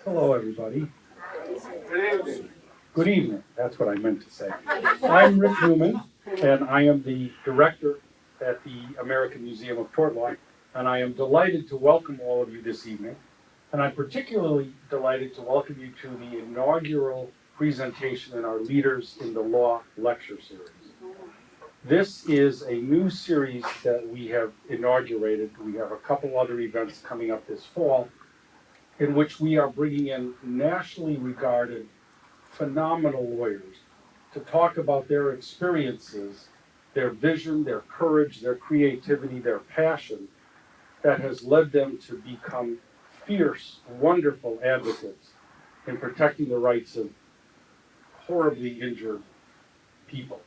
Hello, everybody. Good evening. That's what I meant to say. I'm Rick Newman, and I am the director at the American Museum of Tort Law, and I am delighted to welcome all of you this evening. And I'm particularly delighted to welcome you to the inaugural presentation in our Leaders in the Law lecture series. This is a new series that we have inaugurated. We have a couple other events coming up this fall in which we are bringing in nationally regarded phenomenal lawyers to talk about their experiences, their vision, their courage, their creativity, their passion that has led them to become fierce, wonderful advocates in protecting the rights of horribly injured people,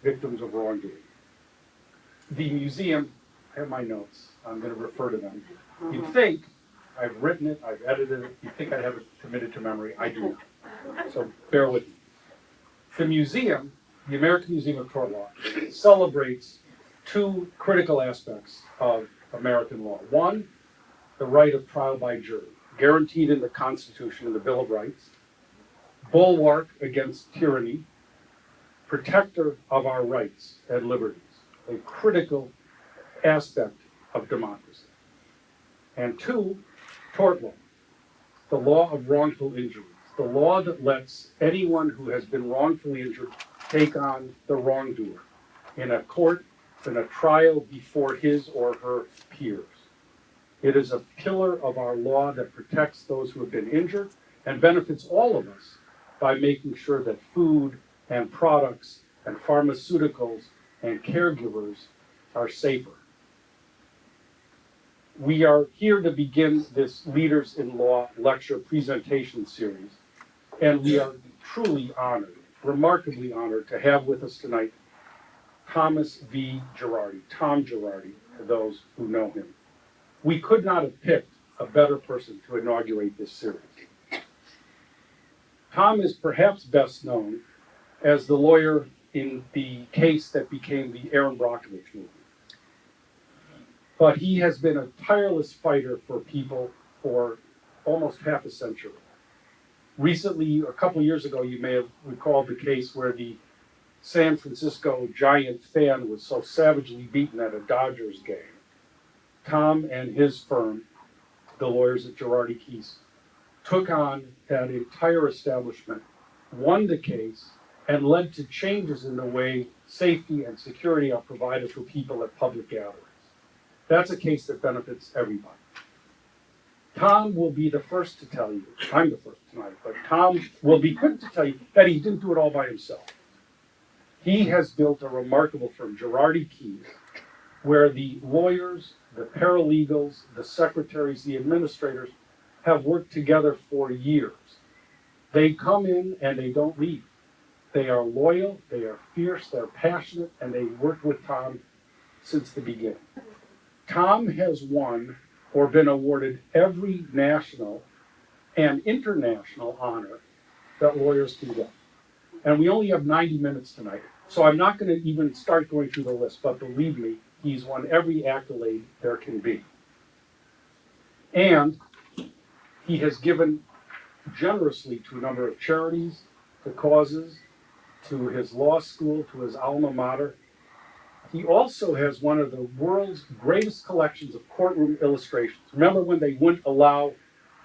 victims of wrongdoing. The museum, I have my notes, I'm going to refer to them. You'd think I've written it, I've edited it, you'd think I have it committed to memory. I do not. So bear with me. The museum, the American Museum of Tort Law, celebrates two critical aspects of American law. One, the right of trial by jury, guaranteed in the Constitution and the Bill of Rights, bulwark against tyranny, protector of our rights and liberties, a critical aspect of democracy. And two, tort law, the law of wrongful injuries, the law that lets anyone who has been wrongfully injured take on the wrongdoer in a court, in a trial before his or her peers. It is a pillar of our law that protects those who have been injured and benefits all of us by making sure that food and products and pharmaceuticals and caregivers are safer. We are here to begin this Leaders in Law lecture presentation series, and we are truly honored, remarkably honored, to have with us tonight Thomas V. Girardi, Tom Girardi, for those who know him. We could not have picked a better person to inaugurate this series. Tom is perhaps best known as the lawyer in the case that became the Aaron Brockovich movement. But he has been a tireless fighter for people for almost half a century. Recently, a couple years ago, you may have recalled the case where the San Francisco Giant fan was so savagely beaten at a Dodgers game. Tom and his firm, the lawyers at Girardi Keese, took on that entire establishment, won the case, and led to changes in the way safety and security are provided for people at public gatherings. That's a case that benefits everybody. Tom will be the first to tell you, I'm the first tonight, but Tom will be quick to tell you that he didn't do it all by himself. He has built a remarkable firm, Girardi Keese, where the lawyers, the paralegals, the secretaries, the administrators have worked together for years. They come in and they don't leave. They are loyal, they are fierce, they're passionate, and they worked with Tom since the beginning. Tom has won or been awarded every national and international honor that lawyers can get. And we only have 90 minutes tonight, so I'm not going to even start going through the list, but believe me, he's won every accolade there can be. And he has given generously to a number of charities, to causes, to his law school, to his alma mater. He also has one of the world's greatest collections of courtroom illustrations. Remember when they wouldn't allow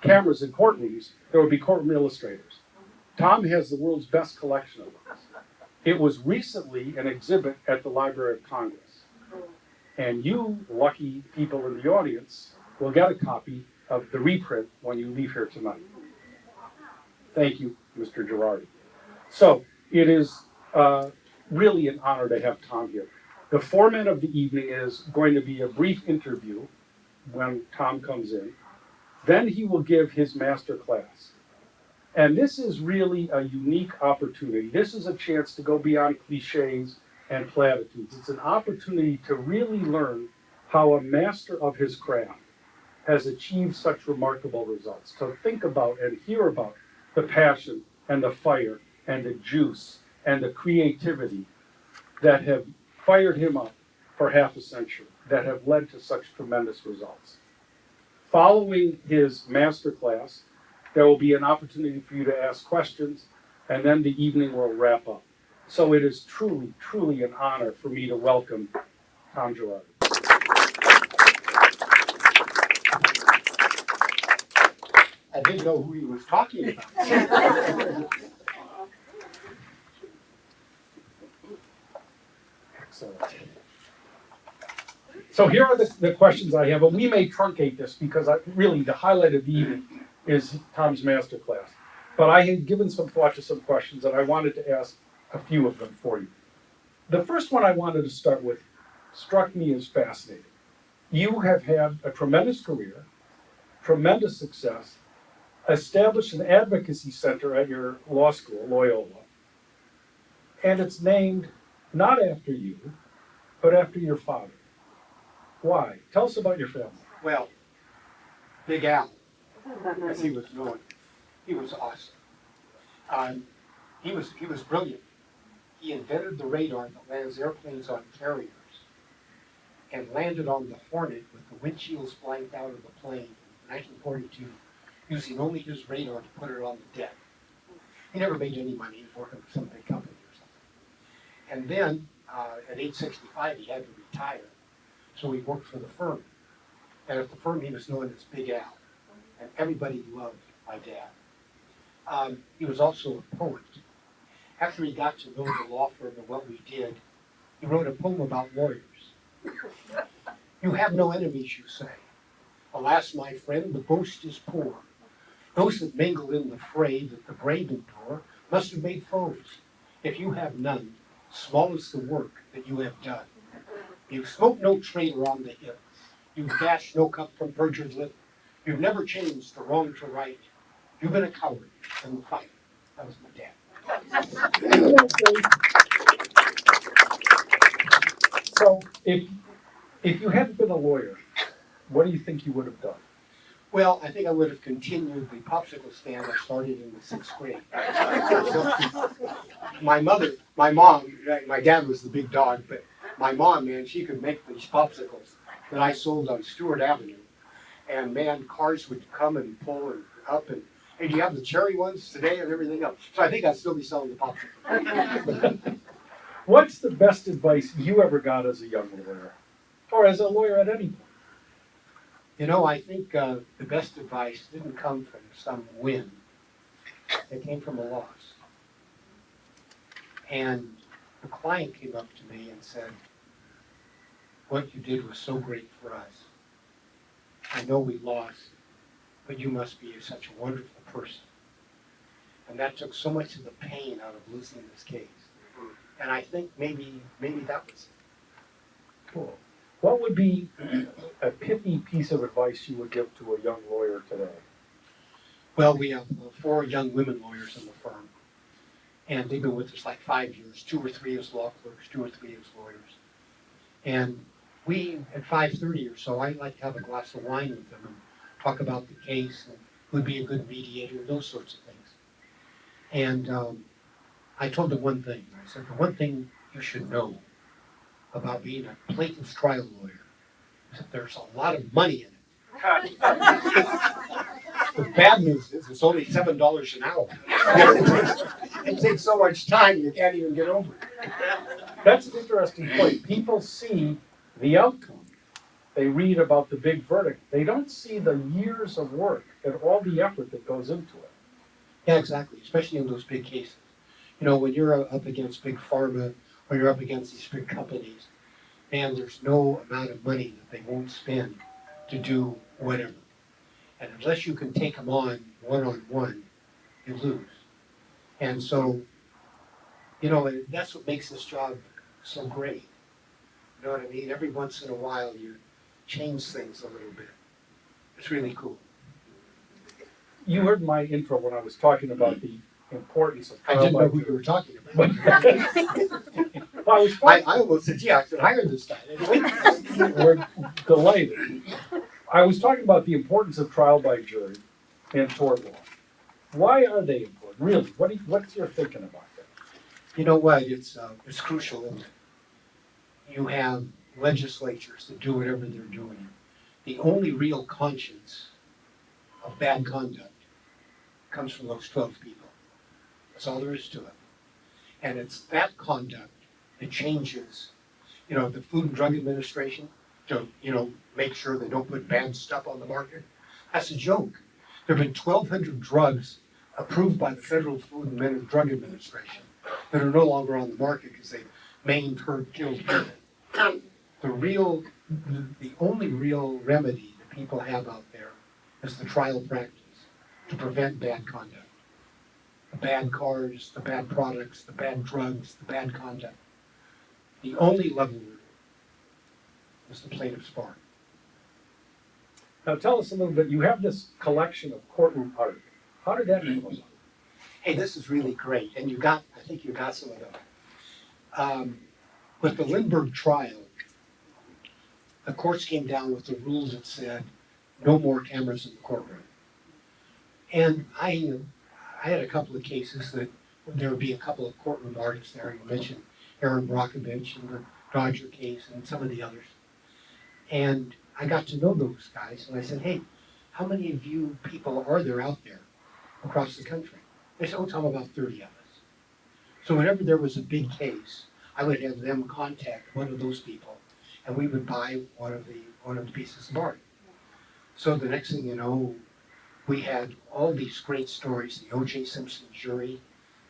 cameras in courtrooms, there would be courtroom illustrators. Tom has the world's best collection of those. It was recently an exhibit at the Library of Congress. And you, lucky people in the audience, will get a copy of the reprint when you leave here tonight. Thank you, Mr. Girardi. So it is really an honor to have Tom here. The format of the evening is going to be a brief interview when Tom comes in. Then he will give his master class. And this is really a unique opportunity. This is a chance to go beyond cliches and platitudes. It's an opportunity to really learn how a master of his craft has achieved such remarkable results. To think about and hear about the passion and the fire and the juice and the creativity that have fired him up for half a century, that have led to such tremendous results. Following his master class, There will be an opportunity for you to ask questions, and then the evening will wrap up. So it is truly, truly an honor for me to welcome Tom Girardi. I didn't know who he was talking about. Excellent. So here are the questions I have, and we may truncate this because really the highlight of the evening is Tom's masterclass. But I had given some thought to some questions, and I wanted to ask a few of them for you. The first one I wanted to start with struck me as fascinating. You have had a tremendous career, tremendous success, established an advocacy center at your law school, Loyola, and it's named not after you, but after your father. Why? Tell us about your family. Well, Big Al, as he was known, he was awesome. He was brilliant. He invented the radar that lands airplanes on carriers and landed on the Hornet with the windshields blanked out of the plane in 1942, using only his radar to put it on the deck. He never made any money. He was working for some big company or something. And then, at age 65, he had to retire. So he worked for the firm. And at the firm, he was known as Big Al. And everybody loved my dad. He was also a poet. After he got to know the law firm and what we did, he wrote a poem about lawyers. You have no enemies, you say. Alas, my friend, the boast is poor. Those that mingle in the fray that the brave endure must have made foes. If you have none, small is the work that you have done. You've smoked no traitor on the hip. You've dashed no cup from perjured lip. You've never changed the wrong to right. You've been a coward in the fight. That was my dad. So if you hadn't been a lawyer, what do you think you would have done? Well, I think I would have continued the popsicle stand I started in the 6th grade. My mom, my dad was the big dog, but my mom, man, she could make these popsicles that I sold on Stewart Avenue. And man, cars would come and pull and up and, hey, do you have the cherry ones today and everything else? So I think I'd still be selling the popsicles. What's the best advice you ever got as a young lawyer, or as a lawyer at any point? You know, I think the best advice didn't come from some win. It came from a loss. And the client came up to me and said, what you did was so great for us. I know we lost, but you must be such a wonderful person. And that took so much of the pain out of losing this case. And I think maybe that was it. Cool. What would be a pithy piece of advice you would give to a young lawyer today? Well, we have 4 young women lawyers in the firm. And they've been with us like 5 years, 2 or 3 as law clerks, 2 or 3 as lawyers. And we, at 5:30 or so, I like to have a glass of wine with them and talk about the case and who'd be a good mediator, those sorts of things. And I told them one thing. I said, the one thing you should know about being a plaintiff's trial lawyer is that there's a lot of money in it. The bad news is it's only $7 an hour. It takes so much time you can't even get over it. That's an interesting point. People see the outcome. They read about the big verdict. They don't see the years of work and all the effort that goes into it. Yeah, exactly, especially in those big cases. You know, when you're up against big pharma or you're up against these big companies, man, there's no amount of money that they won't spend to do whatever. And unless you can take them on one-on-one, you lose. And so, you know, that's what makes this job so great. You know what I mean? Every once in a while, you change things a little bit. It's really cool. You heard my intro when I was talking about the importance of I trial didn't by know who you jury. were talking about. Well, I almost said, yeah, I could hire this guy. We're delighted. I was talking about the importance of trial by jury in tort law. Why are they important? Really, what's your thinking about that? You know what? It's crucial, isn't it? You have legislatures that do whatever they're doing. The only real conscience of bad conduct comes from those 12 people. That's all there is to it. And it's that conduct that changes, the Food and Drug Administration to, make sure they don't put bad stuff on the market. That's a joke. There have been 1,200 drugs approved by the Federal Food and Drug Administration that are no longer on the market because they've maimed, hurt, killed people. The only real remedy that people have out there is the trial practice to prevent bad conduct. The bad cars, the bad products, the bad drugs, the bad conduct. The only leveler is the plaintiff's bar. Now tell us a little bit, you have this collection of courtroom art. How did that come about? Hey, this is really great, and I think you got some of them. With the Lindbergh trial, the courts came down with the rules that said no more cameras in the courtroom. And I had a couple of cases that there would be a couple of courtroom artists there. You mentioned Aaron Brockovich and the Dodger case and some of the others. And I got to know those guys, and I said, hey, how many of you people are there out there across the country? They said, oh, Tom, about 30 of us. So whenever there was a big case, I would have them contact one of those people, and we would buy one of the pieces of art. So the next thing you know, we had all these great stories. The O.J. Simpson jury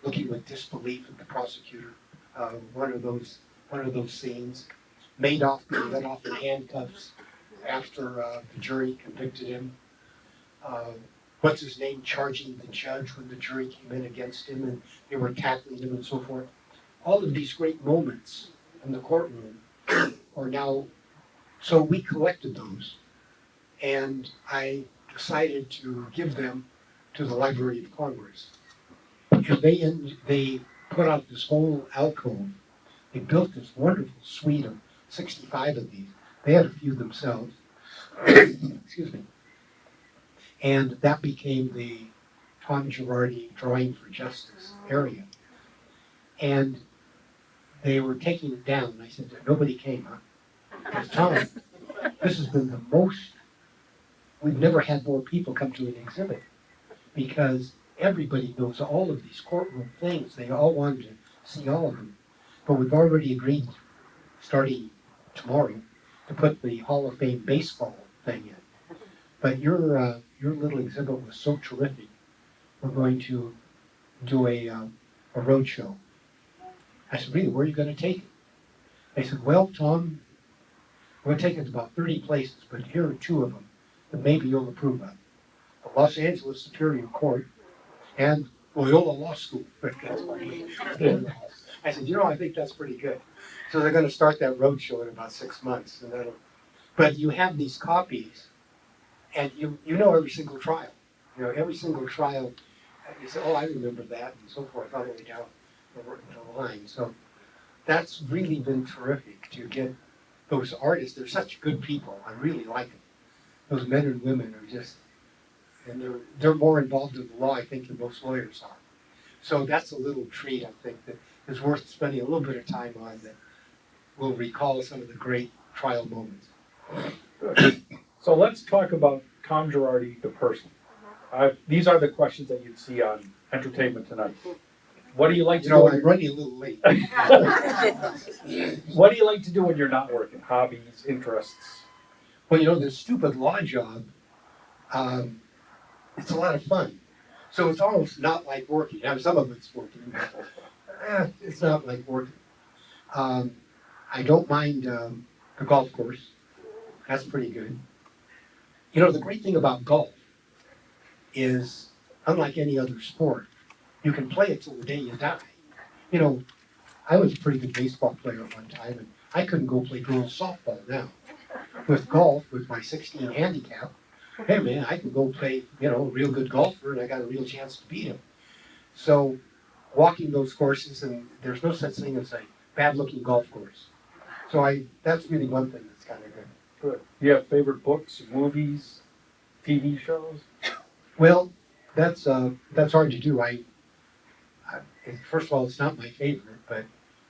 looking with disbelief at the prosecutor. One of those scenes. Madoff being let off in handcuffs after the jury convicted him. What's his name charging the judge when the jury came in against him and they were tackling him and so forth. All of these great moments in the courtroom are now, so we collected those, and I decided to give them to the Library of Congress. And they put out this whole alcove. They built this wonderful suite of 65 of these. They had a few themselves. Excuse me. And that became the Tom Girardi Drawing for Justice area. And they were taking it down. And I said, nobody came, huh? Because Tom, this has been the most, we've never had more people come to an exhibit because everybody knows all of these courtroom things. They all wanted to see all of them. But we've already agreed, starting tomorrow, to put the Hall of Fame baseball thing in. But your little exhibit was so terrific. We're going to do a road show. I said, really, where are you going to take it? They said, well, Tom, we're going to take it to about 30 places, but here are 2 of them that maybe you'll approve of. The Los Angeles Superior Court and Loyola Law School. I said, I think that's pretty good. So they're going to start that road show in about 6 months. But you have these copies, and you know every single trial. Every single trial, you say, oh, I remember that, and so forth, all the way down the line. So that's really been terrific to get those artists. They're such good people. I really like them. Those men and women are just, and they're more involved in the law, I think, than most lawyers are. So that's a little treat, I think, that is worth spending a little bit of time on that will recall some of the great trial moments. Good. So let's talk about Tom Girardi, the person. These are the questions that you'd see on Entertainment Tonight. What do you like to do? I'm running a little late. What do you like to do when you're not working? Hobbies, interests? Well, this stupid law job, it's a lot of fun. So it's almost not like working. Now, some of it's working. It's not like working. I don't mind the golf course. That's pretty good. The great thing about golf is, unlike any other sport, you can play it till the day you die. I was a pretty good baseball player at one time, and I couldn't go play girls softball now. With golf, with my 16 handicap, hey man, I can go play, a real good golfer, and I got a real chance to beat him. So, walking those courses, and there's no such thing as a bad-looking golf course. So that's really one thing that's kind of good. Good. Do you have favorite books, movies, TV shows? Well, that's hard to do. First of all, it's not my favorite, but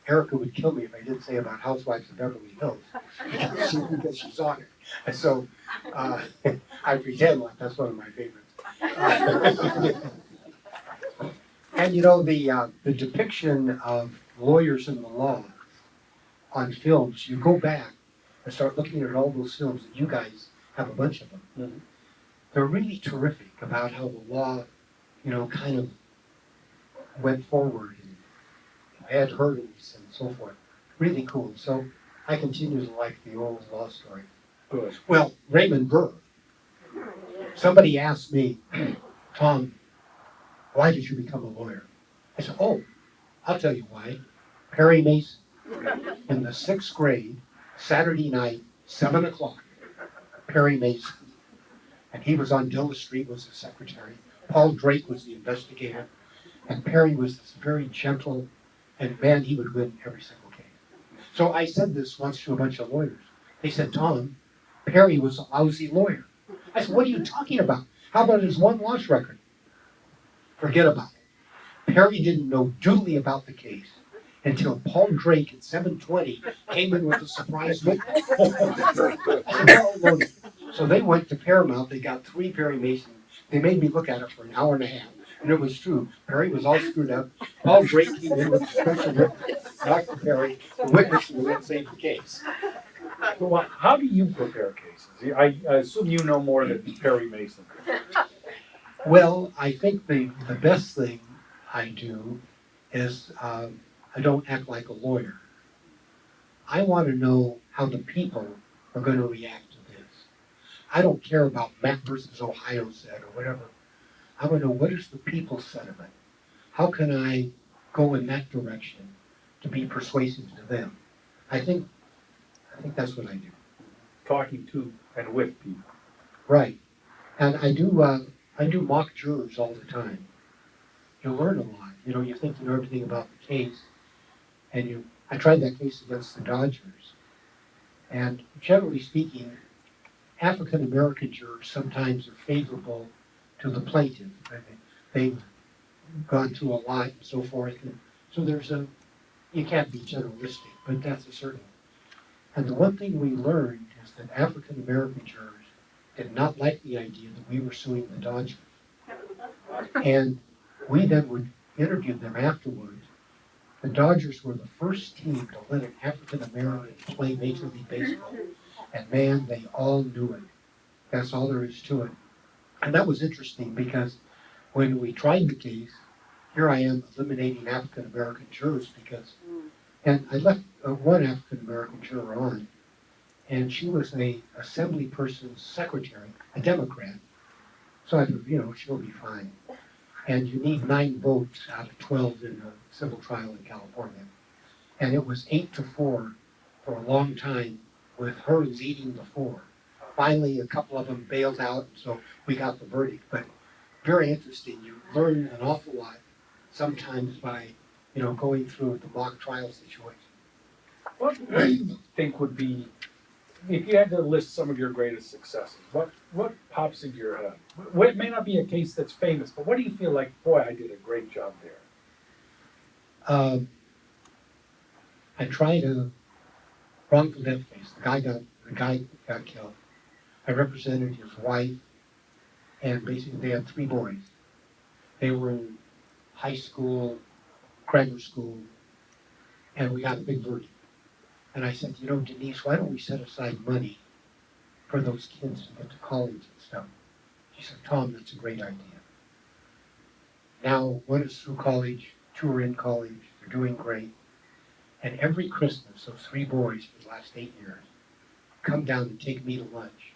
Erica would kill me if I didn't say about Housewives of Beverly Hills because she's on it. And so I pretend like that's one of my favorites. And the depiction of lawyers in the law on films, you go back and start looking at all those films, and you guys have a bunch of them. Mhm. They're really terrific about how the law, kind of went forward and had hurdles and so forth. Really cool. So I continue to like the old law story. Good. Well, Raymond Burr. Somebody asked me, Tom, why did you become a lawyer? I said, oh, I'll tell you why. Perry Mason, in the sixth grade, Saturday night, 7 o'clock, Perry Mason. And he was on Dilla Street, was the secretary. Paul Drake was the investigator. And Perry was this very gentle, and man, he would win every single case. So I said this once to a bunch of lawyers. They said, Tom, Perry was a lousy lawyer. I said, what are you talking about? How about his one loss record? Forget about it. Perry didn't know doodly about the case until Paul Drake at 7:20 came in with a surprise witness. I said, well, loaded. So they went to Paramount. They got 3 Perry Masons. They made me look at it for an hour and a half. And it was true. Perry was all screwed up. Paul Drake came in with a special witness. Dr. Perry, the witness who would save the case. Well, how do you prepare cases? I assume you know more than Perry Mason. Well, I think the best thing I do is I don't act like a lawyer. I want to know how the people are going to react to this. I don't care about Matt versus Ohio said or whatever. I want to know what is the people's sentiment. How can I go in that direction to be persuasive to them? I think that's what I do. Talking to and with people. Right. And I do mock jurors all the time. You learn a lot. You think you know everything about the case, and I tried that case against the Dodgers, and generally speaking, African American jurors sometimes are favorable to the plaintiff. I mean, they've gone through a lot and so forth, and so you can't be generalistic, but that's a certain. And the one thing we learned is that African American jurors did not like the idea that we were suing the Dodgers. And we then would interview them afterwards. The Dodgers were the first team to let an African American play Major League Baseball. And man, they all knew it. That's all there is to it. And that was interesting because when we tried the case, here I am eliminating African American jurors and I left one African American juror on, and she was a assembly person's secretary, a Democrat. So I thought, she'll be fine. And you need 9 votes out of 12 in a civil trial in California. And it was 8-4 for a long time, with her leading the 4. Finally, a couple of them bailed out, so we got the verdict. But very interesting. You learn an awful lot sometimes by, going through the mock trial situation. What do you think would be, if you had to list some of your greatest successes, what pops into your head? It may not be a case that's famous, but what do you feel like, boy, I did a great job there? I tried a wrongful death case. The guy got killed. I represented his wife, and basically they had 3 boys. They were in high school, grammar school, and we got a big verdict. And I said, Denise, why don't we set aside money for those kids to get to college and stuff? She said, Tom, that's a great idea. Now, one is through college, 2 are in college, they're doing great. And every Christmas, those 3 boys for the last 8 years come down and take me to lunch.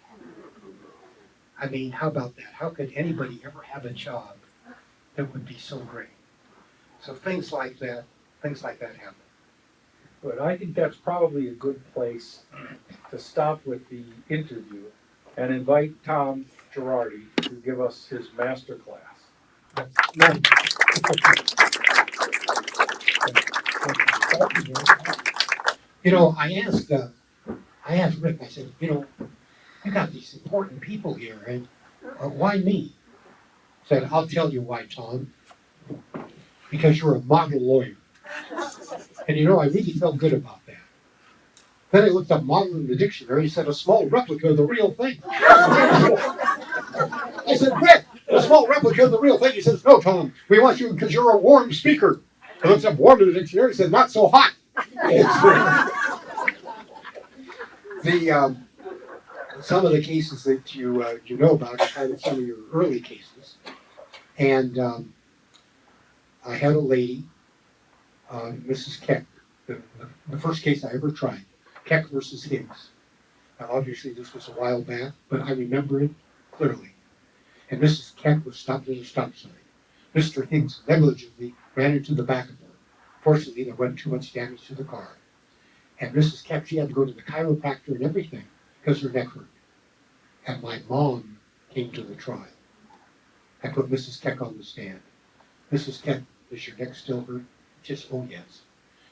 I mean, how about that? How could anybody ever have a job that would be so great? So things like that happen. But I think that's probably a good place to stop with the interview and invite Tom Girardi to give us his master class. I asked Rick, I said, you got these important people here, and why me? He said, I'll tell you why, Tom. Because you're a model lawyer. And I really felt good about that. Then I looked up model in the dictionary. He said, a small replica of the real thing. I said, Rick, a small replica of the real thing. He says, no, Tom, we want you because you're a warm speaker. He looks up warm to the dictionary and says, not so hot. the Some of the cases that you know about are kind of some of your early cases. And I had a lady, Mrs. Keck, the first case I ever tried, Keck versus Higgs. Now, obviously, this was a while back, but I remember it clearly. And Mrs. Keck was stopped at a stop sign. Mr. Higgs negligently ran into the back of her. Fortunately, there wasn't too much damage to the car. And Mrs. Keck, she had to go to the chiropractor and everything because her neck hurt. And my mom came to the trial. I put Mrs. Keck on the stand. Mrs. Keck, does your neck still hurt? Just, oh yes.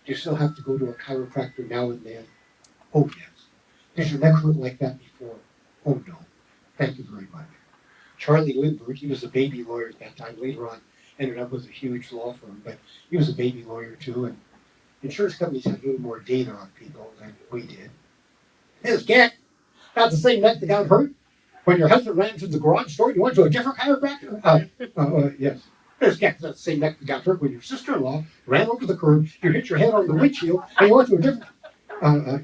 Do you still have to go to a chiropractor now and then? Oh yes. Does your neck hurt like that before? Oh no. Thank you very much. Charlie Lindbergh, he was a baby lawyer at that time. Later on, ended up with a huge law firm, but he was a baby lawyer too. And insurance companies had a little more data on people than we did. His cat got the same neck that got hurt when your husband ran to the garage door. You went to a different chiropractor? Yes. His cat got the same neck that got hurt when your sister-in-law ran over the curb. You hit your head on the windshield, and you went to a different.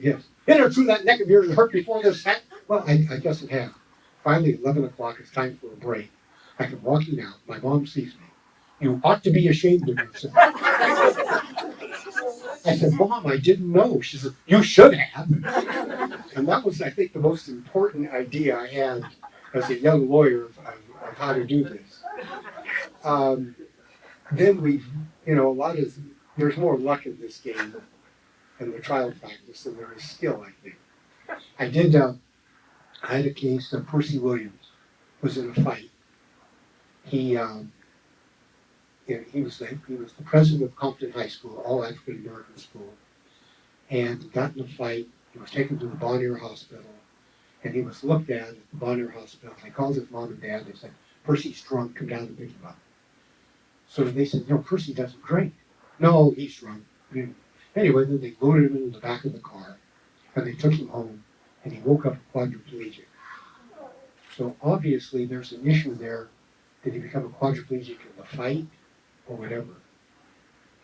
Yes. Isn't it true that neck of yours was hurt before this hat? Well, I guess it has. Finally, 11 o'clock, it's time for a break. I come walking out. My mom sees me. You ought to be ashamed of yourself. I said, Mom, I didn't know. She said, you should have. And that was, I think, the most important idea I had as a young lawyer of how to do this. Then there's more luck in this game in the trial practice than there is skill, I think. I had a case of Percy Williams was in a fight. He was the president of Compton High School, all African American school, and got in a fight. He was taken to the Bon Air Hospital, and he was looked at the Bon Air Hospital. They called his mom and dad. They said, "Percy's drunk. Come down and pick him up." So they said, Percy doesn't drink. No, he's drunk. Anyway, then they loaded him into the back of the car, and they took him home, and he woke up quadriplegic. So obviously there's an issue there. Did he become a quadriplegic in the fight or whatever?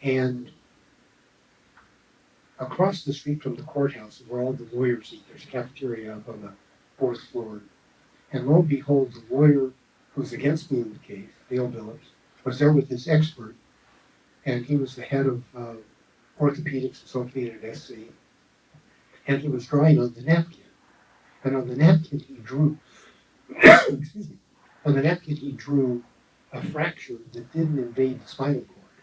And across the street from the courthouse where all the lawyers eat, there's a cafeteria up on the fourth floor. And lo and behold, the lawyer who's against me in the case, Dale Billups, was there with his expert, and he was the head of orthopedics associated at SC, and he was drawing on the napkin. And on the napkin he drew, excuse me, on the napkin he drew a fracture that didn't invade the spinal cord.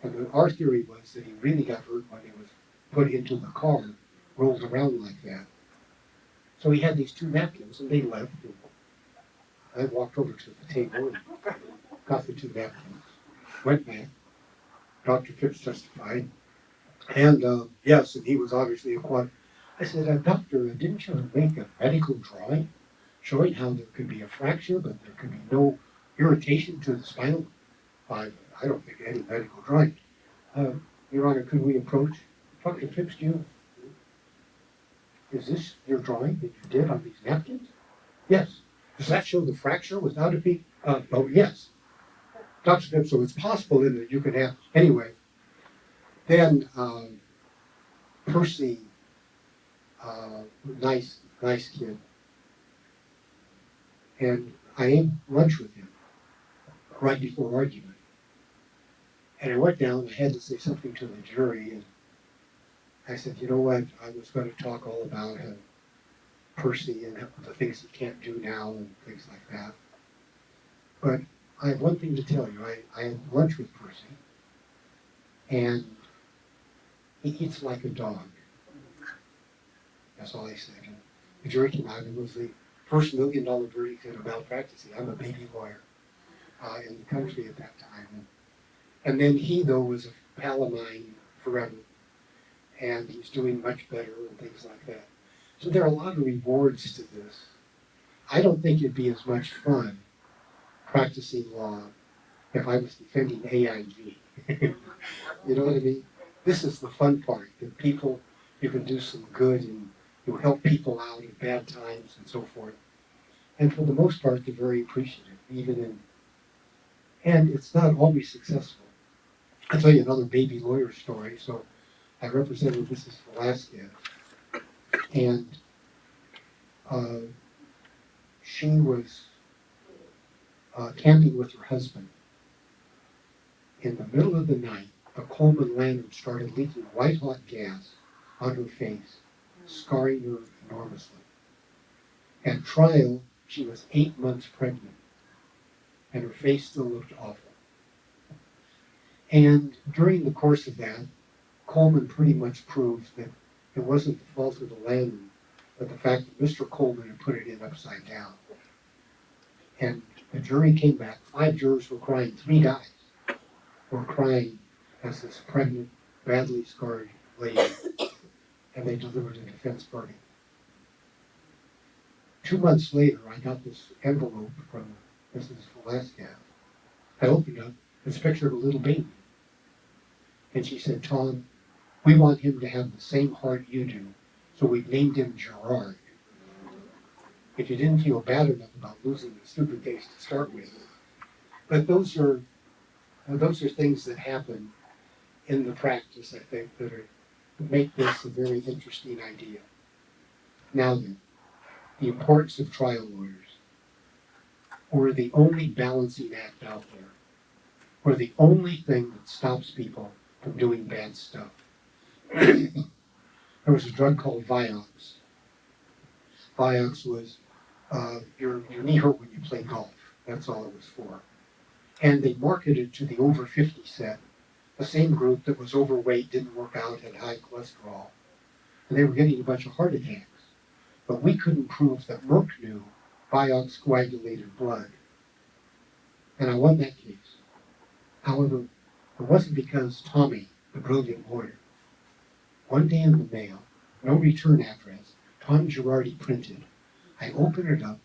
And our theory was that he really got hurt when he was put into the car, rolled around like that. So he had these two napkins, and they left. I walked over to the table and got the two napkins, went back. Dr. Phipps testified. And yes, and he was obviously a quad. I said, Doctor, didn't you make a medical drawing showing how there could be a fracture, but there could be no irritation to the spinal? I don't think any medical drawing. Your Honor, could we approach? Dr. Phipps, is this your drawing that you did on these napkins? Yes. Does that show the fracture without it being? Oh, yes. Dr. Phipps, so it's possible then that you could have, anyway. Then Percy, nice kid. And I ate lunch with him right before argument. And I went down, I had to say something to the jury, and I said, you know what, I was going to talk all about Percy and the things he can't do now and things like that. But I have one thing to tell you. I had lunch with Percy, and he eats like a dog. That's all I said. And the jury came out, and it was the first $1 million verdict in a malpractice. I'm a baby lawyer in the country at that time. And then he, though, was a pal of mine forever. And he's doing much better and things like that. So there are a lot of rewards to this. I don't think it'd be as much fun practicing law if I was defending AIG. You know what I mean? This is the fun part, that you can do some good and you help people out at bad times and so forth. And for the most part, they're very appreciative, and it's not always successful. I'll tell you another baby lawyer story. So I represented Mrs. Velasquez, and uh, she was camping with her husband. In the middle of the night, a Coleman lantern started leaking white-hot gas on her face, scarring her enormously. At trial, she was 8 months pregnant, and her face still looked awful. And during the course of that, Coleman pretty much proved that it wasn't the fault of the lantern, but the fact that Mr. Coleman had put it in upside down. And the jury came back. 5 jurors were crying. 3 guys were crying as this pregnant, badly scarred lady, and they delivered a defense verdict. 2 months later, I got this envelope from Mrs. Velasquez. I opened it up. It's a picture of a little baby. And she said, Tom, we want him to have the same heart you do, so we've named him Girardi. If you didn't feel bad enough about losing the stupid case to start with. But those are things that happen in the practice, I think, that make this a very interesting idea. Now then, the importance of trial lawyers. We're the only balancing act out there. We're the only thing that stops people from doing bad stuff. There was a drug called Vioxx. Vioxx was your knee hurt when you play golf. That's all it was for. And they marketed it to the over 50 set, the same group that was overweight, didn't work out, had high cholesterol. And they were getting a bunch of heart attacks. But we couldn't prove that Merck knew Vioxx coagulated blood. And I won that case. However, it wasn't because Tommy, the brilliant lawyer, one day in the mail, no return address, Tom Girardi printed. I opened it up.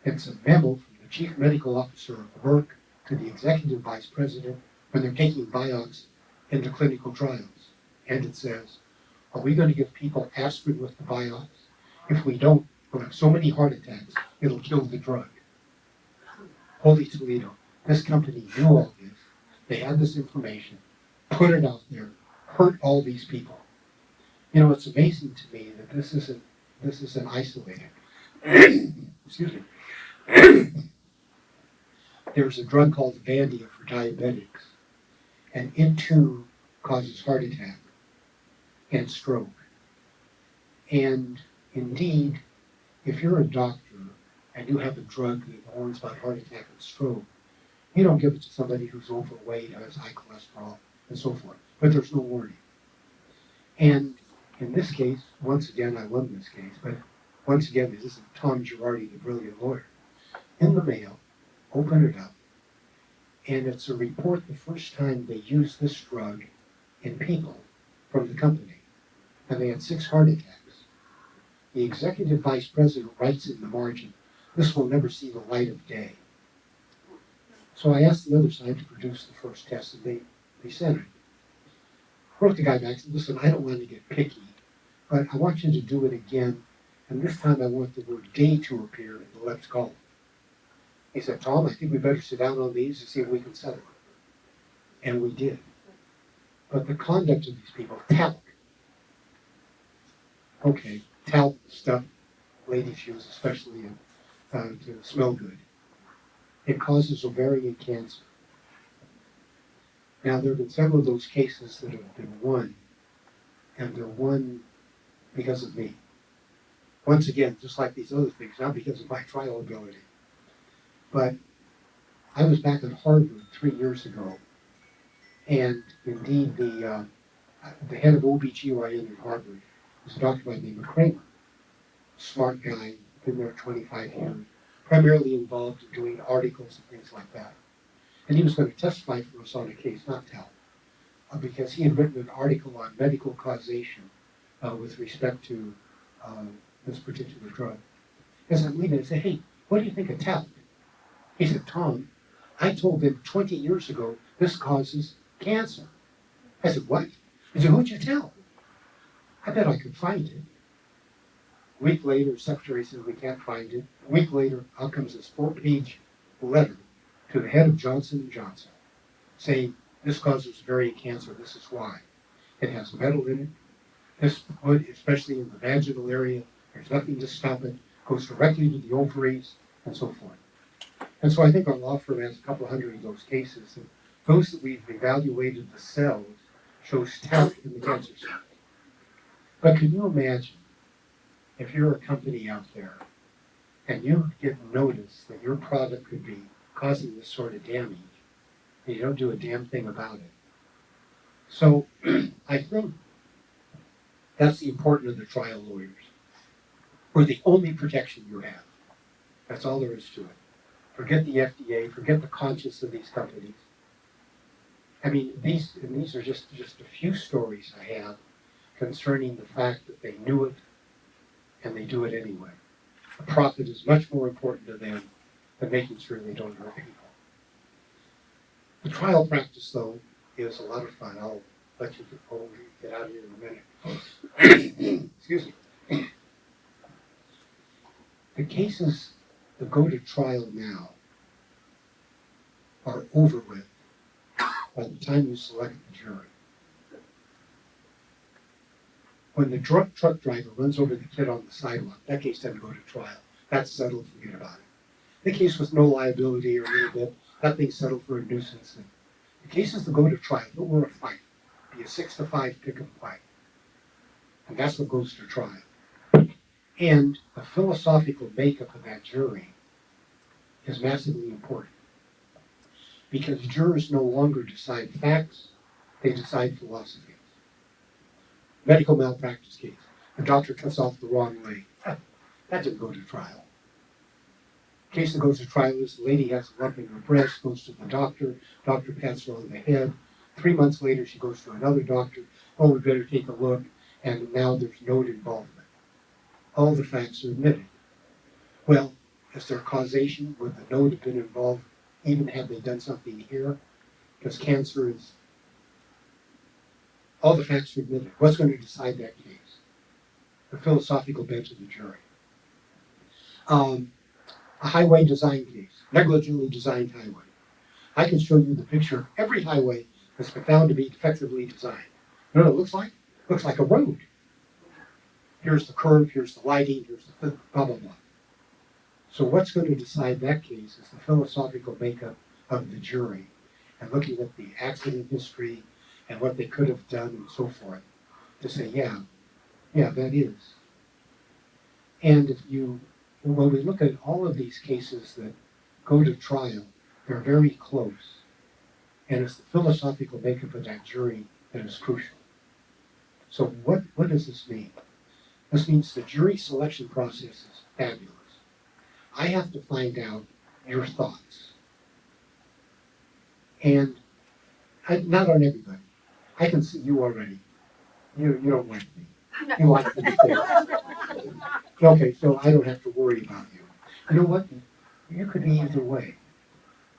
It's a memo from the chief medical officer of Merck to the executive vice president when they're taking Vioxx into clinical trials. And it says, are we going to give people aspirin with the Vioxx? If we don't, we'll have so many heart attacks, it'll kill the drug. Holy Toledo, this company knew all this. They had this information, put it out there, hurt all these people. You know, it's amazing to me that this isn't isolated. Excuse me. There's a drug called Vandia for diabetics, and it too causes heart attack and stroke. And indeed, if you're a doctor and you have a drug that warns about heart attack and stroke, you don't give it to somebody who's overweight, has high cholesterol, and so forth. But there's no warning. And in this case, once again, I won this case, but once again, this is Tom Girardi, the brilliant lawyer. In the mail, open it up, and it's a report the first time they used this drug in people from the company. And they had 6 heart attacks. The executive vice president writes in the margin, this will never see the light of day. So I asked the other side to produce the first test, and they sent it. Wrote the guy back and said, listen, I don't want to get picky, but I want you to do it again, and this time I want the word day to appear in the left column. He said, Tom, I think we better sit down on these and see if we can settle it. And we did. But the conduct of these people, talc. Okay, talc stuff ladies use, especially to smell good. It causes ovarian cancer. Now, there have been several of those cases that have been won, and they're won because of me. Once again, just like these other things, not because of my trial ability. But I was back at Harvard 3 years ago, and indeed the head of OBGYN at Harvard was a doctor by the name of Kramer. Smart guy, been there 25 years, primarily involved in doing articles and things like that. And he was going to testify for us on a case, not tell, because he had written an article on medical causation with respect to this particular drug. As I'm leaving, I said, hey, what do you think of talc? He said, Tom, I told them 20 years ago this causes cancer. I said, what? He said, who'd you tell? I bet I could find it. A week later, the secretary says we can't find it. A week later, out comes this 4-page letter to the head of Johnson & Johnson saying this causes ovarian cancer, this is why. It has metal in it. This would, especially in the vaginal area, there's nothing to stop it, goes directly to the ovaries, and so forth. And so I think our law firm has a couple hundred of those cases, and those that we've evaluated the cells shows talc in the cancer cells. But can you imagine if you're a company out there and you get notice that your product could be causing this sort of damage, and you don't do a damn thing about it? So I think that's the importance of the trial lawyers. We're the only protection you have. That's all there is to it. Forget the FDA, forget the conscience of these companies. I mean, these are just a few stories I have concerning the fact that they knew it and they do it anyway. The profit is much more important to them than making sure they don't hurt people. The trial practice, though, is a lot of fun. I'll let you get out of here in a minute. Excuse me. The cases that go to trial now are over with by the time you select the jury. When the truck driver runs over the kid on the sidewalk, that case doesn't go to trial. That's settled, forget about it. The case with no liability or a little bit, that thing's settled for a nuisance. And the cases that go to trial, there were a fight, be a 6-5 pick-em fight. And that's what goes to trial. And the philosophical makeup of that jury is massively important. Because jurors no longer decide facts, they decide philosophies. Medical malpractice case. The doctor cuts off the wrong leg. That didn't go to trial. Case that goes to trial is the lady has a lump in her breast, goes to the doctor pats her on the head. 3 months later, she goes to another doctor. Oh, we better take a look. And now there's no involvement. All the facts are admitted. Well, is there causation? Would the node have been involved even had they done something here? Because cancer is, all the facts are admitted. What's going to decide that case? The philosophical bent of the jury. A highway design case, negligently designed highway. I can show you the picture of every highway that's been found to be defectively designed. You know what it looks like? It looks like a road. Here's the curve, here's the lighting, here's the blah, blah, blah. So what's going to decide that case is the philosophical makeup of the jury and looking at the accident history and what they could have done and so forth to say, yeah, that is. And when we look at all of these cases that go to trial, they're very close. And it's the philosophical makeup of that jury that is crucial. So what does this mean? This means the jury selection process is fabulous. I have to find out your thoughts. And not on everybody. I can see you already. You don't like me. You like to be fair. Okay, so I don't have to worry about you. You know what? You could be either way.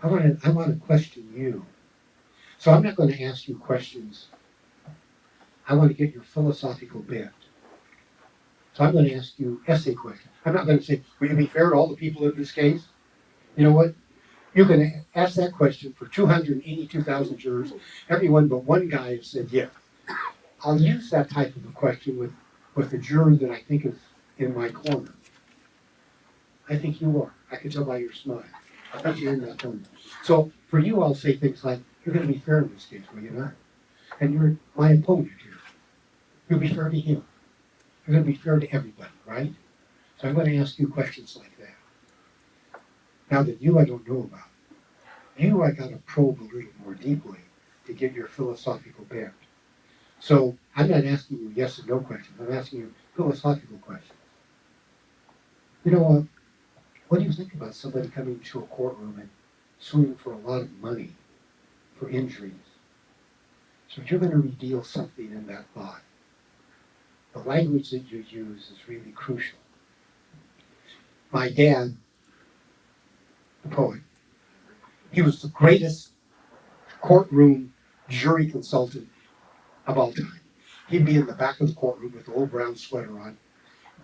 I want to question you. So I'm not going to ask you questions. I want to get your philosophical bent. So I'm going to ask you essay questions. I'm not going to say, will you be fair to all the people in this case? You know what? You can ask that question for 282,000 jurors. Everyone but one guy has said, yeah. I'll use that type of a question with a juror that I think is in my corner. I think you are. I can tell by your smile. I think you're in that corner. So for you, I'll say things like, you're going to be fair in this case, will you not? And you're my opponent here. You'll be fair to him. You're going to be fair to everybody, right? So I'm going to ask you questions like that. Now that you I don't know about. You I got to probe a little more deeply to get your philosophical bent. So I'm not asking you yes and no questions. I'm asking you philosophical questions. You know, what do you think about somebody coming to a courtroom and suing for a lot of money for injuries? So you're going to reveal something in that thought. The language that you use is really crucial. My dad, the poet, he was the greatest courtroom jury consultant of all time. He'd be in the back of the courtroom with the old brown sweater on,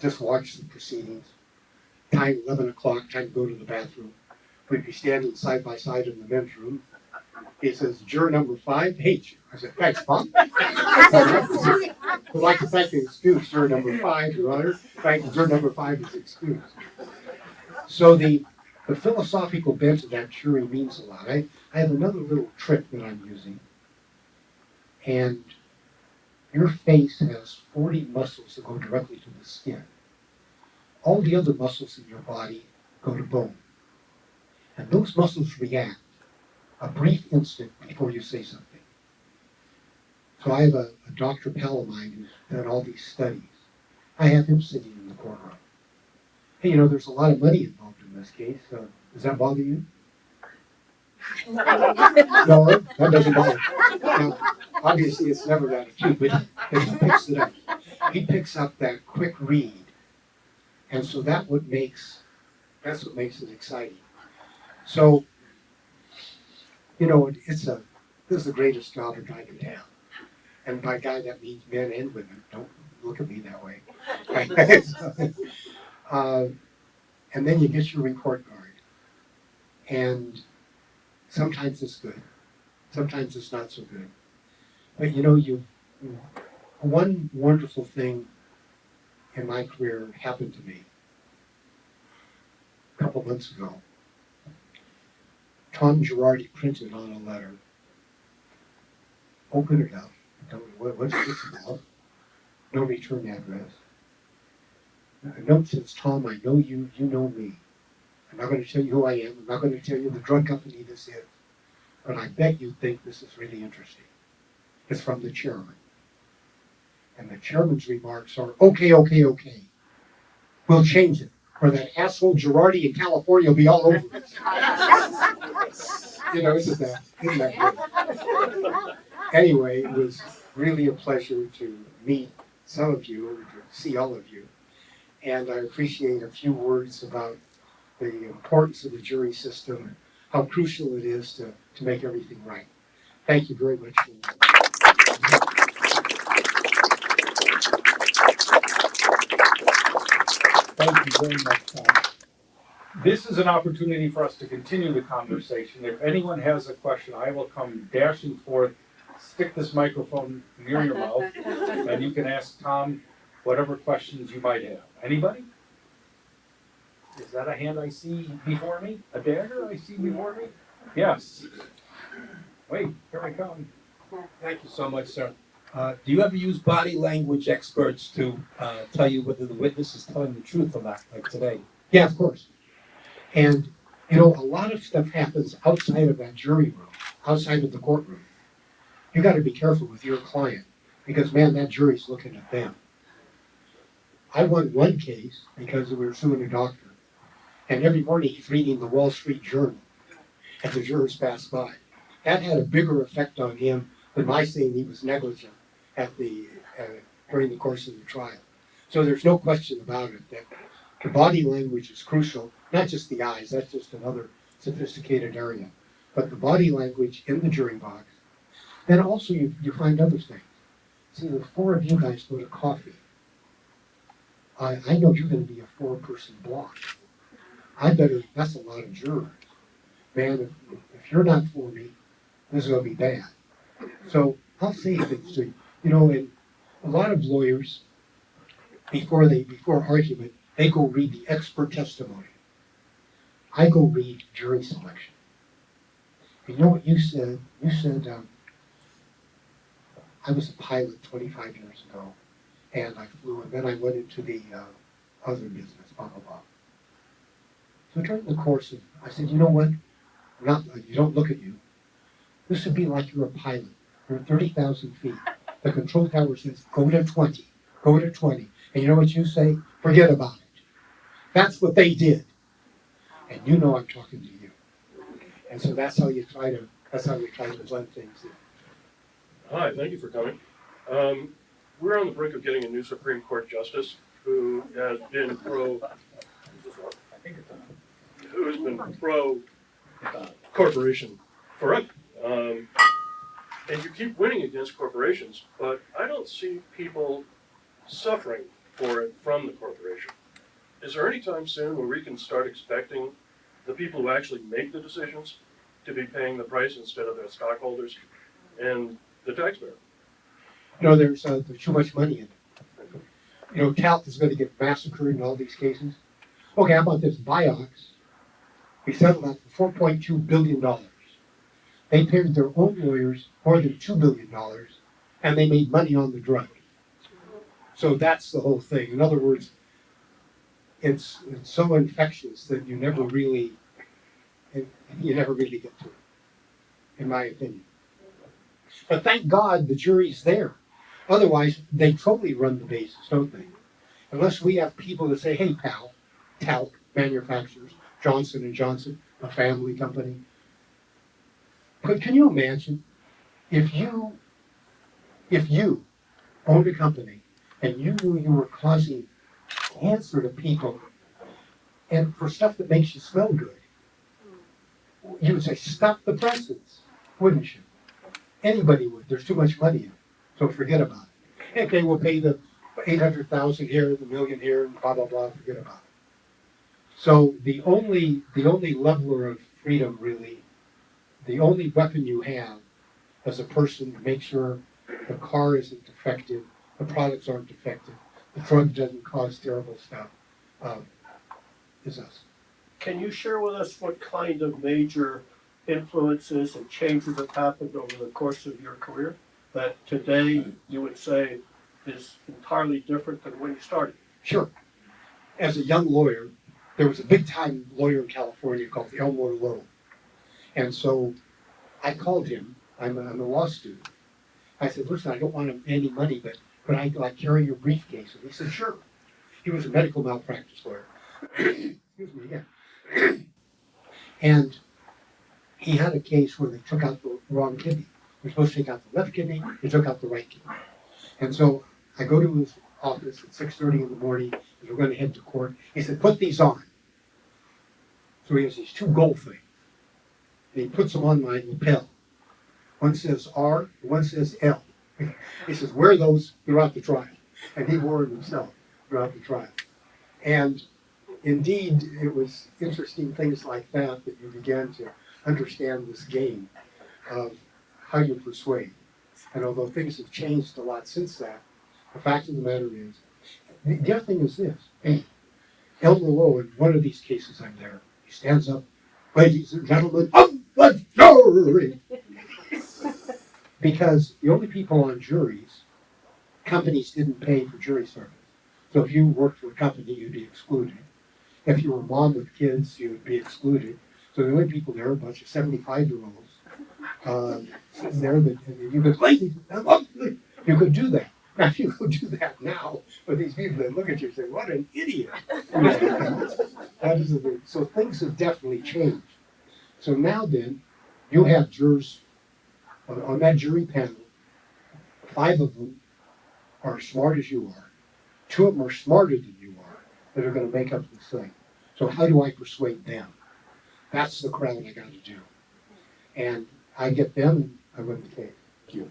just watch the proceedings. Time 11 o'clock, time to go to the bathroom. We'd be standing side by side in the men's room. He says, juror number 5, hate you. I said, thanks, Bob. Would like to thank and excuse juror number 5, Your Honor. Thank you, juror number 5 is excused. So the philosophical bent of that jury means a lot. I have another little trick that I'm using. And your face has 40 muscles that go directly to the skin. All the other muscles in your body go to bone. And those muscles react a brief instant before you say something. So I have a doctor pal of mine who's done all these studies. I have him sitting in the courtroom. Hey, you know, there's a lot of money involved in this case. Does that bother you? No, that doesn't bother me. Now, obviously, it's never that acute, but he picks it up. He picks up that quick read. And so that's what makes it exciting. So, you know, this is the greatest job a guy can have. And by guy, that means men and women. Don't look at me that way. And then you get your report card. And sometimes it's good. Sometimes it's not so good. But you know, one wonderful thing in my career happened to me a couple months ago. Tom Girardi printed on a letter. Open it up. What's this about? No return address. A note says, Tom, I know you, you know me. I'm not going to tell you who I am. I'm not going to tell you the drug company this is. But I bet you think this is really interesting. It's from the chairman. And the chairman's remarks are, okay. We'll change it. Or that asshole Girardi in California will be all over us. You know, isn't that great? Anyway, it was really a pleasure to meet some of you, or to see all of you. And I appreciate a few words about the importance of the jury system, how crucial it is to make everything right. Thank you very much. Thank you very much, Tom. This is an opportunity for us to continue the conversation. If anyone has a question, I will come dashing forth, stick this microphone near your mouth, and you can ask Tom whatever questions you might have. Anybody? Is that a hand I see before me? A dagger I see before me? Yes. Wait, here I come. Thank you so much, sir. Do you ever use body language experts to tell you whether the witness is telling the truth or not, like today? Yeah, of course. And, you know, a lot of stuff happens outside of that jury room, outside of the courtroom. You got to be careful with your client because, man, that jury's looking at them. I won one case because we were suing a doctor, and every morning he's reading the Wall Street Journal as the jurors pass by. That had a bigger effect on him than my saying he was negligent at during the course of the trial. So there's no question about it that the body language is crucial, not just the eyes, that's just another sophisticated area, but the body language in the jury box. Then also you find other things. See, the four of you guys go to coffee. I know you're going to be a 4-person block. That's a lot of jurors. Man, if you're not for me, this is going to be bad. So I'll say things to you. You know, and a lot of lawyers, before argument, they go read the expert testimony. I go read jury selection. And you know what you said? You said, I was a pilot 25 years ago, and I flew, and then I went into the other business, blah, blah, blah. So during the course of, I said, you know what? You don't look at you. This would be like you're a pilot. You're at 30,000 feet. The control tower says, go to 20, go to 20. And you know what you say? Forget about it. That's what they did. And you know I'm talking to you. And so that's how you try to blend things in. Hi, thank you for coming. We're on the brink of getting a new Supreme Court justice who has been pro corporation forever. And you keep winning against corporations, but I don't see people suffering for it from the corporation. Is there any time soon where we can start expecting the people who actually make the decisions to be paying the price instead of their stockholders and the taxpayer? There's too much money in it. Talc is going to get massacred in all these cases. Okay, how about this? Vioxx, we settled out for $4.2 billion. They paid their own lawyers more than $2 billion, and they made money on the drug. So that's the whole thing. In other words, it's so infectious that you never really get to it, in my opinion. But thank God the jury's there. Otherwise, they totally run the bases, don't they? Unless we have people that say, hey, pal, talc manufacturers, Johnson & Johnson, a family company. But can you imagine if you owned a company and you knew you were causing cancer to people and for stuff that makes you smell good, you would say, stop the presses, wouldn't you? Anybody would. There's too much money in it, so forget about it. Okay, we'll pay the 800,000 here, the million here, and blah blah blah. Forget about it. So the only leveler of freedom, really, the only weapon you have as a person to make sure the car isn't defective, the products aren't defective, the drug doesn't cause terrible stuff, is us. Can you share with us what kind of major influences and changes have happened over the course of your career that today you would say is entirely different than when you started? Sure. As a young lawyer, there was a big-time lawyer in California called Elmore Lowe. And so I called him. I'm a law student. I said, listen, I don't want any money, but could I carry your briefcase? And he said, sure. He was a medical malpractice lawyer. Excuse me, yeah. And he had a case where they took out the wrong kidney. They're supposed to take out the left kidney, they took out the right kidney. And so I go to his office at 6:30 in the morning as we're going to head to court. He said, put these on. So he has these two gold things. And he puts them on my lapel. One says R, one says L. He says, wear those throughout the trial. And he wore it himself throughout the trial. And indeed, it was interesting things like that you began to understand this game of how you persuade. And although things have changed a lot since that, the fact of the matter is, the other thing is this. Elmer Lowe, in one of these cases I'm there, he stands up, ladies and gentlemen of the jury. Because the only people on juries, companies didn't pay for jury service. So if you worked for a company, you'd be excluded. If you were a mom with kids, you would be excluded. So the only people there were a bunch of 75-year-olds there that you could, ladies, you could do that. Now you could do that now, but these people that look at you and say, what an idiot. So things have definitely changed. So now then, you have jurors on that jury panel. 5 of them are as smart as you are. 2 of them are smarter than you are that are going to make up this thing. So how do I persuade them? That's the crowd I got to do. And I get them and I win the case. Thank you.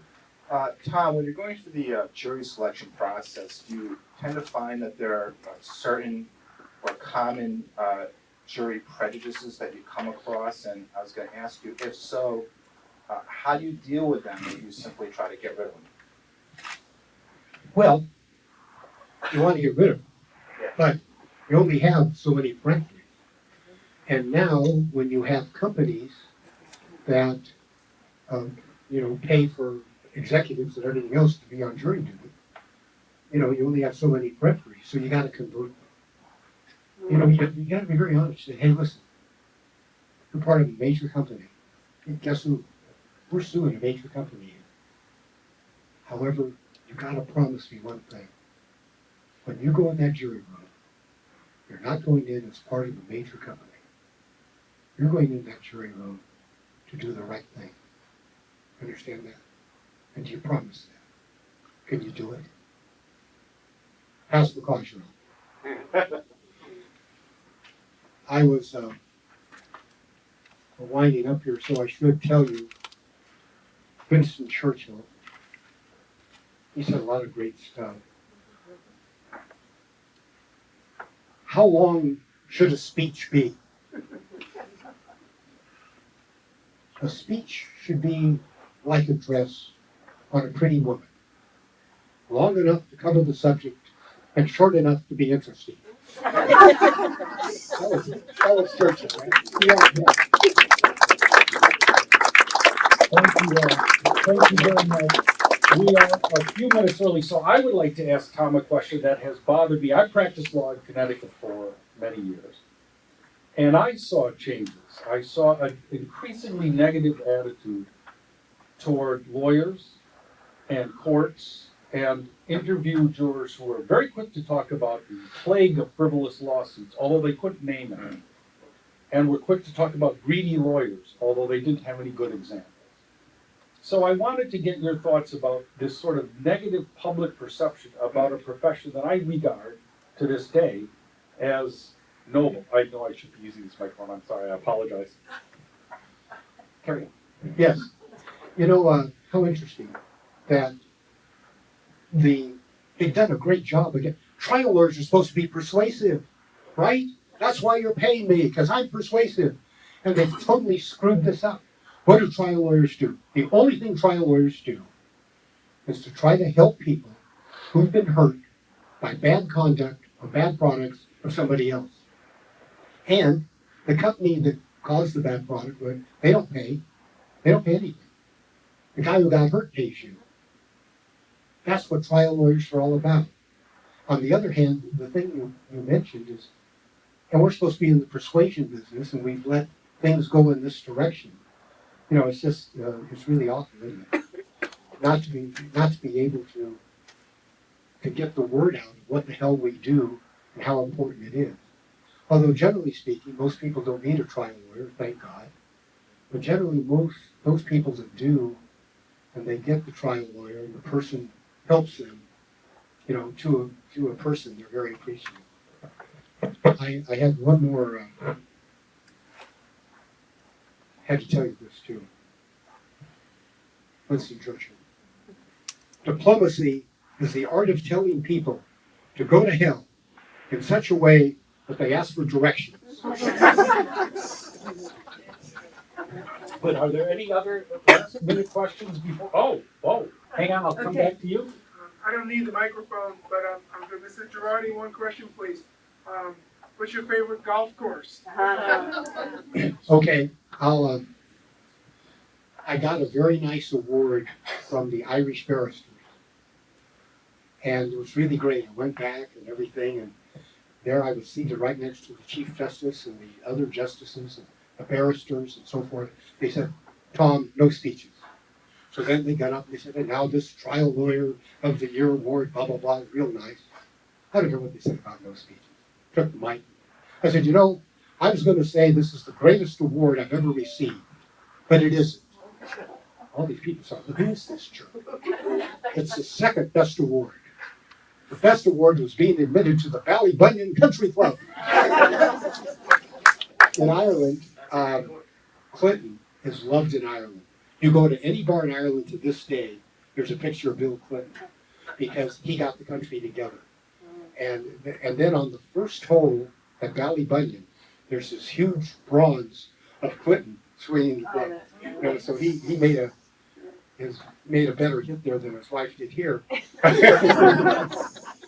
Tom, when you're going through the jury selection process, do you tend to find that there are certain or common jury prejudices that you come across? And I was going to ask you, if so, how do you deal with them, or do you simply try to get rid of them? Well, you want to get rid of them, Yeah. but you only have so many peremptories. And now, when you have companies that pay for executives and everything else to be on jury duty, you only have so many peremptories, so you got to convert them. You got to be very honest. Say, hey, listen, you're part of a major company. Guess who? We're suing a major company here. However, you got to promise me one thing. When you go in that jury room, you're not going in as part of a major company. You're going in that jury room to do the right thing. Understand that? And do you promise that? Can you do it? How's the caution? I was winding up here, so I should tell you, Winston Churchill, he said a lot of great stuff. how long should a speech be? A speech should be like a dress on a pretty woman, long enough to cover the subject and short enough to be interesting. That was Churchill, right? Yeah, yeah. Thank you very much. We are a few minutes early, so I would like to ask Tom a question that has bothered me. I practiced law in Connecticut for many years, and I saw changes. I saw an increasingly negative attitude toward lawyers and courts and interview jurors who were very quick to talk about the plague of frivolous lawsuits, although they couldn't name it, and were quick to talk about greedy lawyers, although they didn't have any good examples. So I wanted to get your thoughts about this sort of negative public perception about a profession that I regard to this day as noble. I know I should be using this microphone. I'm sorry. I apologize. Carry on. Yes. You know, how interesting that they've done a great job again. Trial lawyers are supposed to be persuasive, right? That's why you're paying me, because I'm persuasive. And they've totally screwed this up. What do trial lawyers do? The only thing trial lawyers do is to try to help people who've been hurt by bad conduct or bad products of somebody else. And the company that caused the bad product, they don't pay. They don't pay anything. The guy who got hurt pays you. That's what trial lawyers are all about. On the other hand, the thing you mentioned is, and we're supposed to be in the persuasion business, and we've let things go in this direction. You know, it's just, it's really awful, isn't it? Not to be able to get the word out of what the hell we do and how important it is. Although generally speaking, most people don't need a trial lawyer, thank God. But generally, most people that do, and they get the trial lawyer, and the person helps them, you know, to a person, they're very appreciative. I had one more. Had to tell you this too. Winston Churchill. Diplomacy is the art of telling people to go to hell in such a way that they ask for directions. But are there any other last-minute questions before? Oh, hang on, I'll come back to you. I don't need the microphone, but I'm good. Mr. Girardi, one question, please. What's your favorite golf course? Okay, I got a very nice award from the Irish barristers, and it was really great. I went back and everything, and there I was seated right next to the Chief Justice and the other justices and the barristers and so forth. They said, "Tom, no speeches." So then they got up and they said, "And now this trial lawyer of the year award, blah, blah, blah," real nice. I don't care what they said about no speeches. Took the mic. I said, "You know, I was going to say this is the greatest award I've ever received, but it isn't." All these people said, "Who is this jerk?" It's the second best award. The best award was being admitted to the Ballybunion Country Club. In Ireland, Clinton is loved in Ireland. You go to any bar in Ireland to this day, there's a picture of Bill Clinton because he got the country together. And then on the first hole at Ballybunion, there's this huge bronze of Clinton swinging the club. You know, so he made a better hit there than his wife did here.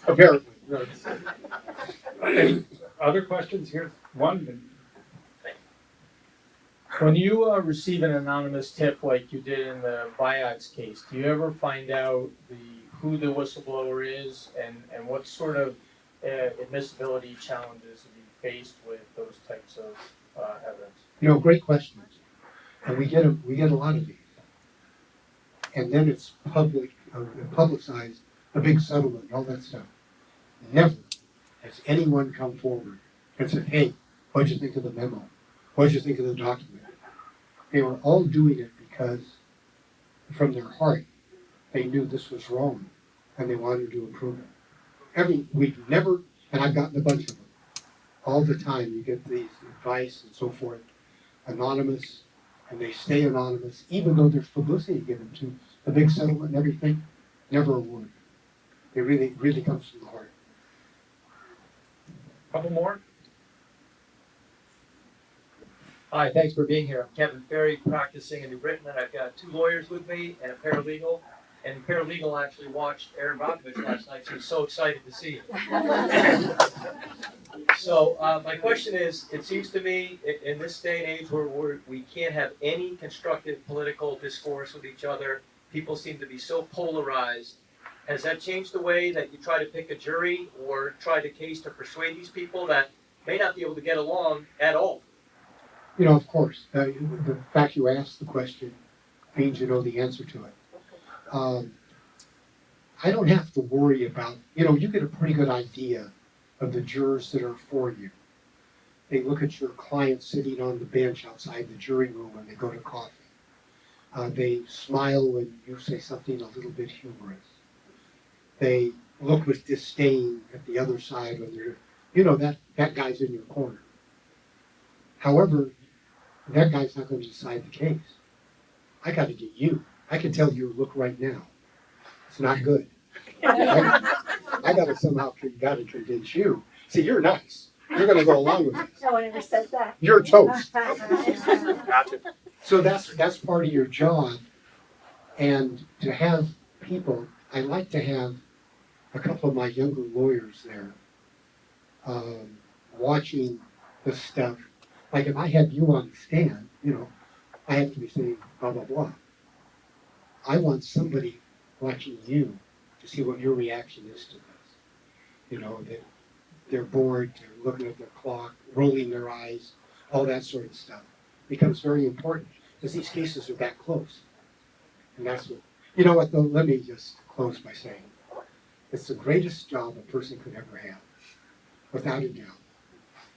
Apparently. Any other questions? Here's one. When you receive an anonymous tip like you did in the Vioxx case, do you ever find out who the whistleblower is and what sort of admissibility challenges have you faced with those types of evidence? You know, great questions. And we get a lot of these. And then it's publicized, a big settlement, and all that stuff. Never has anyone come forward and said, "Hey, what'd you think of the memo? What'd you think of the document?" They were all doing it because from their heart, they knew this was wrong and they wanted to improve it. We've never, and I've gotten a bunch of them, all the time you get these advice and so forth, anonymous, and they stay anonymous, even though there's publicity given to the big settlement and everything, never a word. It really comes from the heart. Couple more? Hi, thanks for being here. I'm Kevin Ferry, practicing in New Britain, and I've got two lawyers with me and a paralegal. And the paralegal actually watched Aaron Brockovich last night. She was so excited to see him. So my question is, it seems to me in this day and age where we can't have any constructive political discourse with each other, people seem to be so polarized. Has that changed the way that you try to pick a jury or try the case to persuade these people that may not be able to get along at all? You know, of course, the fact you asked the question means you know the answer to it. I don't have to worry about, you get a pretty good idea of the jurors that are for you. They look at your client sitting on the bench outside the jury room when they go to coffee. They smile when you say something a little bit humorous. They look with disdain at the other side when that guy's in your corner. However, that guy's not going to decide the case. I got to get you. I can tell your look right now. It's not good. I got to somehow convince you. See, you're nice. You're going to go along with this. No one ever says that. You're toast. Gotcha. So that's part of your job. And to have people, I like to have a couple of my younger lawyers there watching the stuff. Like if I have you on the stand, I have to be saying blah, blah, blah. I want somebody watching you to see what your reaction is to this. That they're bored, they're looking at their clock, rolling their eyes, all that sort of stuff becomes very important because these cases are that close. And that's what, though, let me just close by saying, it's the greatest job a person could ever have, without a doubt.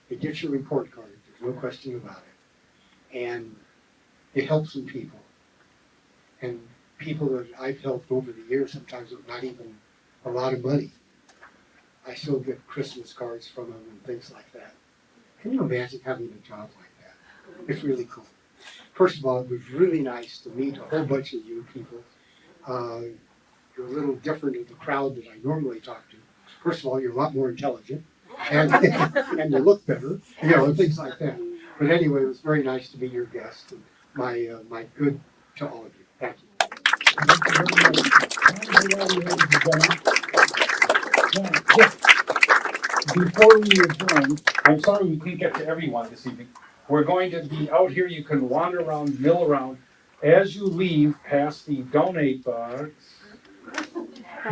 It gets your report card, there's no question about it. And it helps some people. And people that I've helped over the years, sometimes with not even a lot of money. I still get Christmas cards from them and things like that. Can you imagine having a job like that? It's really cool. First of all, it was really nice to meet a whole bunch of you people. You're a little different in the crowd that I normally talk to. First of all, you're a lot more intelligent, and and you look better, and things like that. But anyway, it was very nice to be your guest, and my good to all of you. Thank you. Before we adjourn, I'm sorry we couldn't get to everyone this evening. We're going to be out here. You can wander around, mill around. As you leave past the donate box,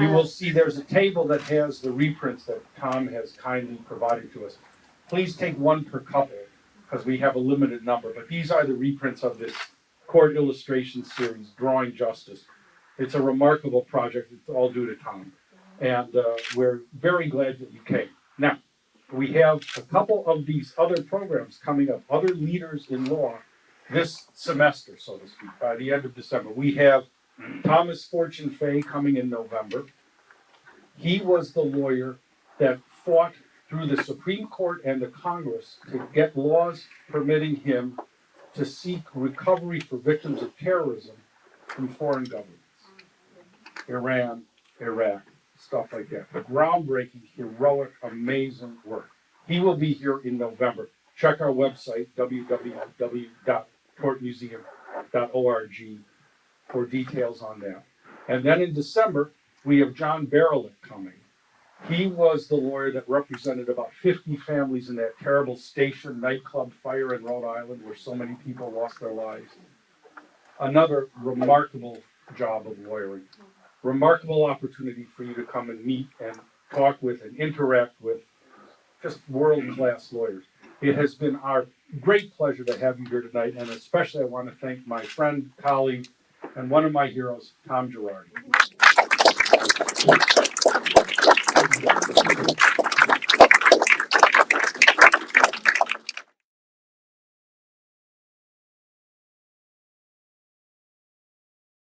you will see there's a table that has the reprints that Tom has kindly provided to us. Please take one per couple because we have a limited number. But these are the reprints of this court illustration series, Drawing Justice. It's a remarkable project. It's all due to Tom. And we're very glad that you came. Now, we have a couple of these other programs coming up, other leaders in law this semester, so to speak, by the end of December. We have Thomas Fortune Fay coming in November. He was the lawyer that fought through the Supreme Court and the Congress to get laws permitting him to seek recovery for victims of terrorism from foreign governments. Iran, Iraq, stuff like that. But groundbreaking, heroic, amazing work. He will be here in November. Check our website, www.tortmuseum.org, for details on that. And then in December, we have John Bareilles coming. He was the lawyer that represented about 50 families in that terrible station nightclub fire in Rhode Island where so many people lost their lives. Another remarkable job of lawyering. Remarkable opportunity for you to come and meet and talk with and interact with just world-class lawyers. It has been our great pleasure to have you here tonight, and especially I want to thank my friend, colleague, and one of my heroes, Tom Girardi.